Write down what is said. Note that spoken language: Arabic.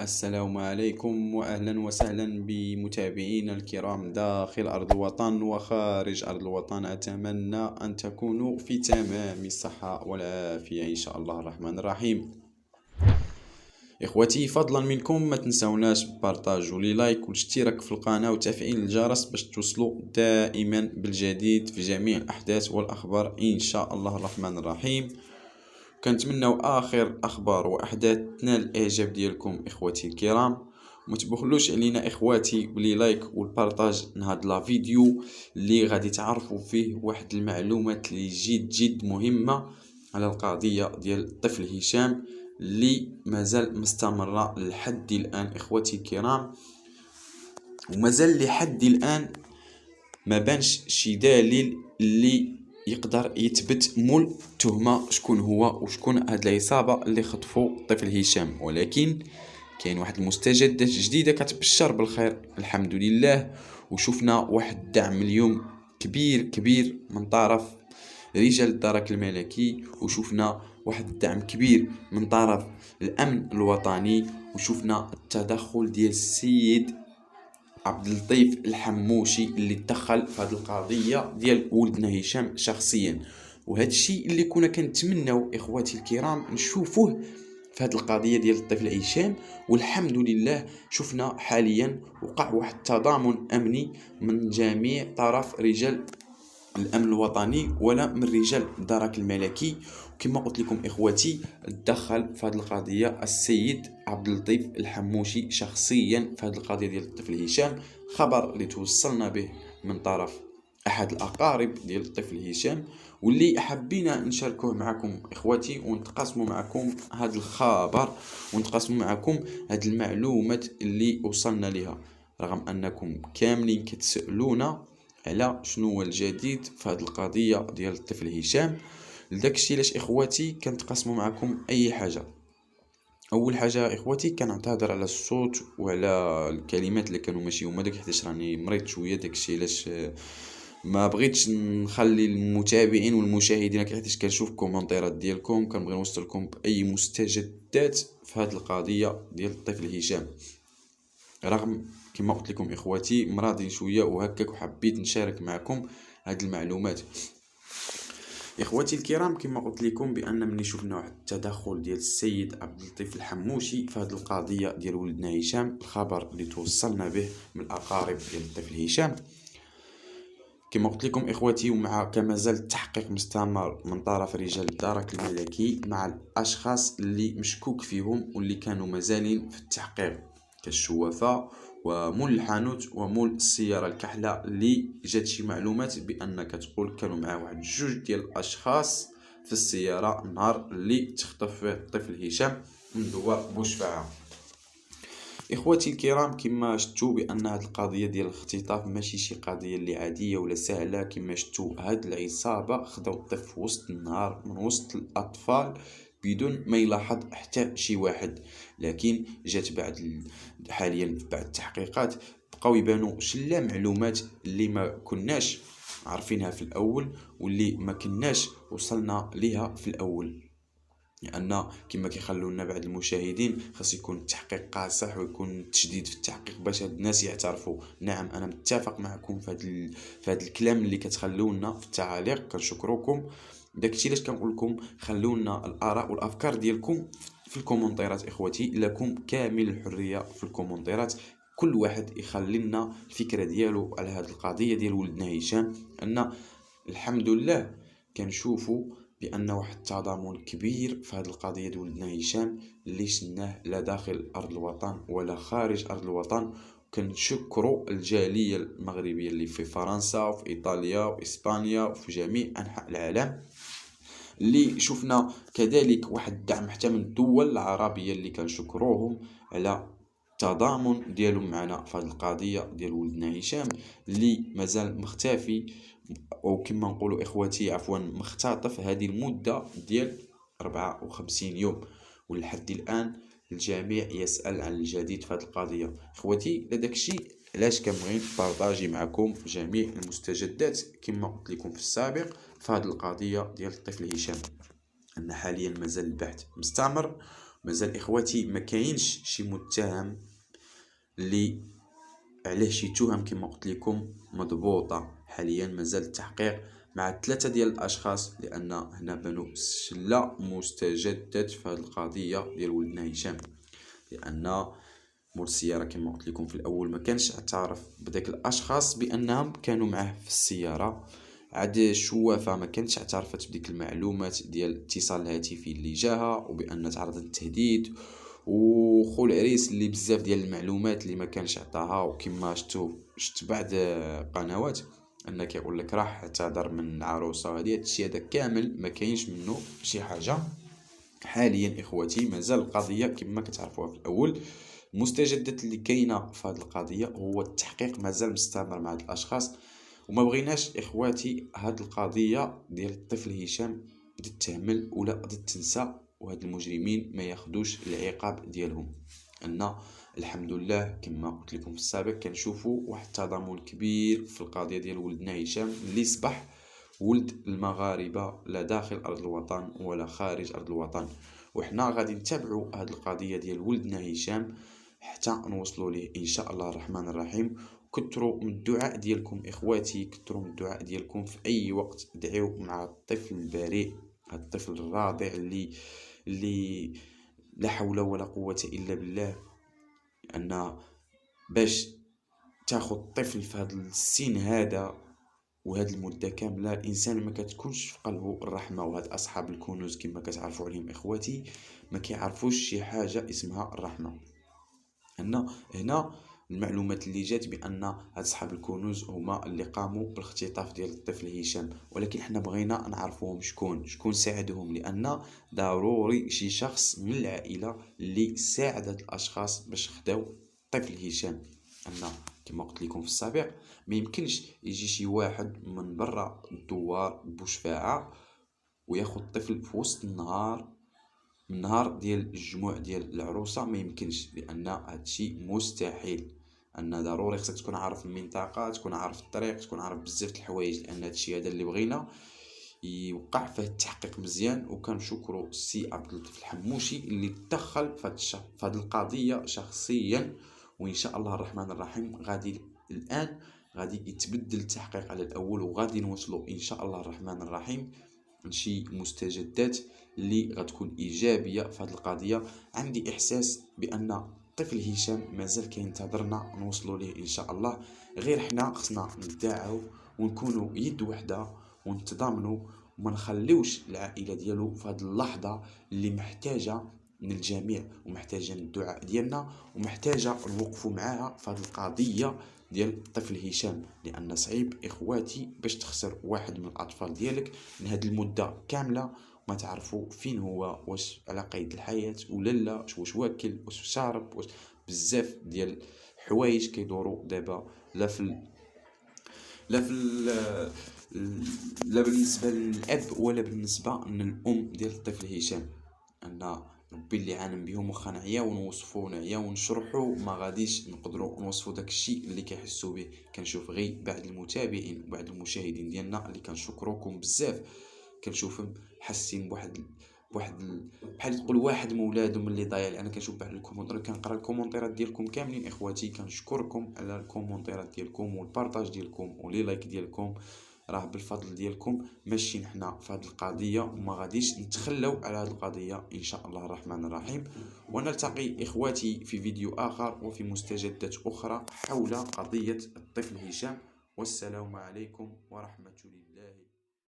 السلام عليكم وأهلا وسهلا بمتابعينا الكرام داخل أرض الوطن وخارج أرض الوطن. أتمنى أن تكونوا في تمام الصحة والعافية إن شاء الله الرحمن الرحيم. إخوتي، فضلا منكم ما تنسوناش بارطاج ولي لايك والاشتراك في القناة وتفعيل الجرس باش توصلوا دائما بالجديد في جميع الأحداث والأخبار إن شاء الله الرحمن الرحيم. كنتمناو اخر اخبار واحداث تنال الاعجاب ديالكم اخوتي الكرام. وما تبخلوش علينا اخواتي بلي لايك والبارطاج لهاد لا فيديو اللي غادي تعرفوا فيه واحد المعلومات اللي جد مهمه على القضيه ديال الطفل هشام اللي مازال مستمره لحد الان اخوتي الكرام، ومازال لحد الان ما بانش شي دليل اللي يقدر يثبت مول تهمه شكون هو وشكون هاد العصابه اللي خطفوا الطفل هشام. ولكن كاين واحد المستجدات جديده كتبشر بالخير الحمد لله، وشفنا واحد الدعم اليوم كبير من طرف رجال الدرك الملكي، وشفنا واحد الدعم كبير من طرف الامن الوطني، وشفنا التدخل ديال السيد عبد اللطيف الحموشي اللي تدخل في هذه القضيه ديال ولدنا هشام شخصيا. وهذا الشيء اللي كنا كنتمناو اخواتي الكرام نشوفوه في هذه القضيه ديال الطفل هشام، والحمد لله شفنا حاليا وقع واحد التضامن امني من جميع طرف رجال الامن الوطني ولا من رجال الدرك الملكي. كما قلت لكم اخواتي، تدخل في هذه القضيه السيد عبد اللطيف الحموشي شخصيا في هذه القضيه ديال الطفل هشام. خبر اللي توصلنا به من طرف احد الاقارب ديال الطفل هشام، واللي حبينا نشاركوه معكم اخواتي ونتقاسموا معكم هذا الخبر ونتقاسموا معكم هذه المعلومات اللي وصلنا لها، رغم انكم كاملين كتسالونا على شنو هو الجديد في هذه القضيه ديال الطفل هشام. لذاك الشيء علاش اخواتي كنتقاسموا معكم اي حاجه. اول حاجه اخواتي كنعتذر على الصوت وعلى الكلمات اللي كانوا ماشي هما داك، حيت راني مريض شويه، داك الشيء علاش ما بغيتش نخلي المتابعين والمشاهدين، حيت كنشوف كومونتيرات ديالكم كنبغي نوصل لكم باي مستجدات في هذه القضيه ديال الطفل هشام. رغم كما قلت لكم اخواتي مرضي شويه وهكاك، وحبيت نشارك معكم هذه المعلومات. اخواتي الكرام، كما قلت لكم بان ملي شفنا واحد التدخل ديال السيد عبد اللطيف الحموشي في هذه القضيه ديال ولدنا هشام، الخبر اللي توصلنا به من الاقارب ديال الطفل هشام، كما قلت لكم اخواتي، ومع كما زال التحقيق مستمر من طرف رجال الدرك الملكي مع الاشخاص اللي مشكوك فيهم واللي كانوا مازالين في التحقيق، كالشوافه ومول الحانوت ومول السياره الكحله، اللي جات شي معلومات بان كتقول كانوا معاه واحد جوج ديال الاشخاص في السياره النهار اللي تخطف فيه الطفل هشام من دوار بوشفعه. اخواتي الكرام، كما شفتوا بان هذه القضيه ديال الاختطاف ماشي شي قضيه اللي عاديه ولا سهله. كما شفتوا هاد العصابه خداو الطفل في وسط النهار من وسط الاطفال بدون ما يلاحظ حتى شي واحد، لكن جات حاليا بعد التحقيقات بقاو يبانوا شله معلومات اللي ما كناش عارفينها في الاول واللي ما كناش وصلنا ليها في الاول، لان كما كيخلونا بعض المشاهدين خاص يكون التحقيق قاصح ويكون تشديد في التحقيق باش هاد الناس يعترفوا. نعم، انا متفق معكم في هذا الكلام اللي كتخلونا في التعاليق، كنشكركم. داكشي علاش كنقول لكم خلونا الاراء والافكار ديالكم في الكومونتيرات اخوتي، لكم كامل الحريه في الكومونتيرات، كل واحد يخلي لنا الفكره ديالو على هذه القضيه ديال ولدنا هشام. ان الحمد لله كنشوفوا بان واحد التضامن كبير في هذه القضيه ديال ولدنا هشام اللي شناه لا داخل ارض الوطن ولا خارج ارض الوطن. كنشكروا الجاليه المغربيه اللي في فرنسا وفي ايطاليا واسبانيا وفي جميع انحاء العالم، اللي شفنا كذلك واحد الدعم حتى من الدول العربيه اللي كنشكروهم على التضامن ديالهم معنا في هذه القضيه ديال ولدنا هشام اللي مازال مختفي، او كما نقولوا اخواتي عفوا مختطف هذه المده ديال 54 يوم، ولحد الان الجميع يسال عن الجديد في هذه القضيه. اخواتي لداك الشيء علاش كنبغي نبارطاجي معكم جميع المستجدات كما قلت لكم في السابق في هذه القضيه ديال الطفل هشام، ان حاليا مازال البحث مستمر مازال اخواتي ما كاينش شي متهم اللي عليه شي تهم كما قلت لكم مضبوطه. حاليا مازال التحقيق مع 3 ديال الاشخاص، لان هنا بانوا شله مستجدات في هذه القضيه ديال ولدنا هشام، لان مول السياره كما قلت لكم في الاول ما كانش اعترف بداك الاشخاص بانهم كانوا معه في السياره. عاد الشوافه ما كانتش اعترفت بديك المعلومات ديال الاتصال الهاتفي اللي جاها، وبان تعرض للتهديد، وخو العريس اللي بزاف ديال المعلومات اللي ما كانش عطاها. وكما شفت بعض قنوات ان كيقول لك راح اعتذر من العروسه، هذه الشيء هذا كامل ما كاينش منه شي حاجه. حاليا اخواتي مازال القضيه كما كتعرفوها في الاول. المستجدات اللي كاينه في هذه القضيه هو التحقيق مازال مستمر مع هاد الاشخاص، وما بغيناش اخواتي هاد القضيه ديال الطفل هشام تتهمل ولا تنسى، وهاد المجرمين ما ياخدوش العقاب ديالهم. ان الحمد لله كما قلت لكم في السابق كنشوفوا واحد التضامن كبير في القضيه ديال ولدنا هشام اللي صبح ولد المغاربه لا داخل ارض الوطن ولا خارج ارض الوطن. وحنا غادي نتابعوا هاد القضيه ديال ولدنا هشام حتى نوصلوا ليه ان شاء الله الرحمن الرحيم. كثروا من الدعاء ديالكم اخواتي، كثروا من الدعاء ديالكم في اي وقت. دعيو مع الطفل البريء، هاد الطفل الراضع اللي لا حول ولا قوه الا بالله. ان باش تاخذ طفل في هذا السن هذا وهاد المده كامله، الانسان ما كتكونش في قلبه الرحمه. وهاد اصحاب الكنوز كما كتعرفوا عليهم اخواتي ما كيعرفوش شي حاجه اسمها الرحمه. هنا المعلومات اللي جات بان هاد اصحاب الكنوز هما اللي قاموا بالاختطاف ديال الطفل هشام، ولكن حنا بغينا نعرفوهم شكون ساعدهم، لان ضروري شي شخص من العائله اللي ساعد هاد الاشخاص باش خداو الطفل هشام. ان كما قلت لكم في السابق ما يمكنش يجي شي واحد من برا الدوار بوشفاعه وياخذ الطفل في وسط النهار، من نهار ديال الجموع ديال العروسه. ما يمكنش، لان هادشي مستحيل. ان ضروري خصك تكون عارف المنطقه، تكون عارف الطريق، تكون عارف بزاف د الحوايج، لان هادشي هذا اللي بغينا يوقع فيه التحقيق مزيان. وكنشكروا السي عبد اللطيف الحموشي اللي تدخل في هذه القضيه شخصيا. وان شاء الله الرحمن الرحيم غادي الان غادي يتبدل التحقيق على الاول، وغادي نوصلوا ان شاء الله الرحمن الرحيم لشي مستجدات اللي غتكون ايجابيه في هذه القضيه. عندي احساس بان طفل هشام مازال كينتظرنا نوصلوا ليه ان شاء الله. غير حنا خصنا ندعوا ونكونوا يد وحده ونتضامنوا، وما نخليوش العائله ديالو في هذه اللحظه اللي محتاجه من الجميع، ومحتاجه الدعاء ديالنا، ومحتاجه نوقفوا معاها في هذه القضيه ديال الطفل هشام. لان صعيب اخواتي باش تخسر واحد من الاطفال ديالك من هذه المده كامله ما تعرفوا فين هو، واش على قيد الحياه ولا لا، واش واكل، واش شارب، واش بزاف ديال الحوايج كيدوروا دابا لا في لا في لا بالنسبه للاب ولا بالنسبه للام ديال الطفل هشام. ان ربي اللي عالم بهم، واخا نعياو ونوصفو نعياو ونشرحو ما غاديش نقدروا نوصفوا داك الشيء اللي كيحسوا به. كنشوف غير بعض المتابعين وبعض المشاهدين ديالنا اللي كنشكروكم بزاف، كنشوفهم حاسين بواحد بحال تقول واحد مولادهم اللي ضايع. انا كنشوف بعض الكومونتير، كنقرا الكومونتيرات ديالكم كاملين اخواتي، كنشكركم على الكومونتيرات ديالكم والبارطاج ديالكم ولي لايك ديالكم. راه بالفضل ديالكم ماشيين حنا في هذه القضيه، وما غاديش نتخلوا على هذه القضيه ان شاء الله الرحمن الرحيم. ونلتقي اخواتي في فيديو اخر وفي مستجدات اخرى حول قضيه الطفل هشام. والسلام عليكم ورحمه الله.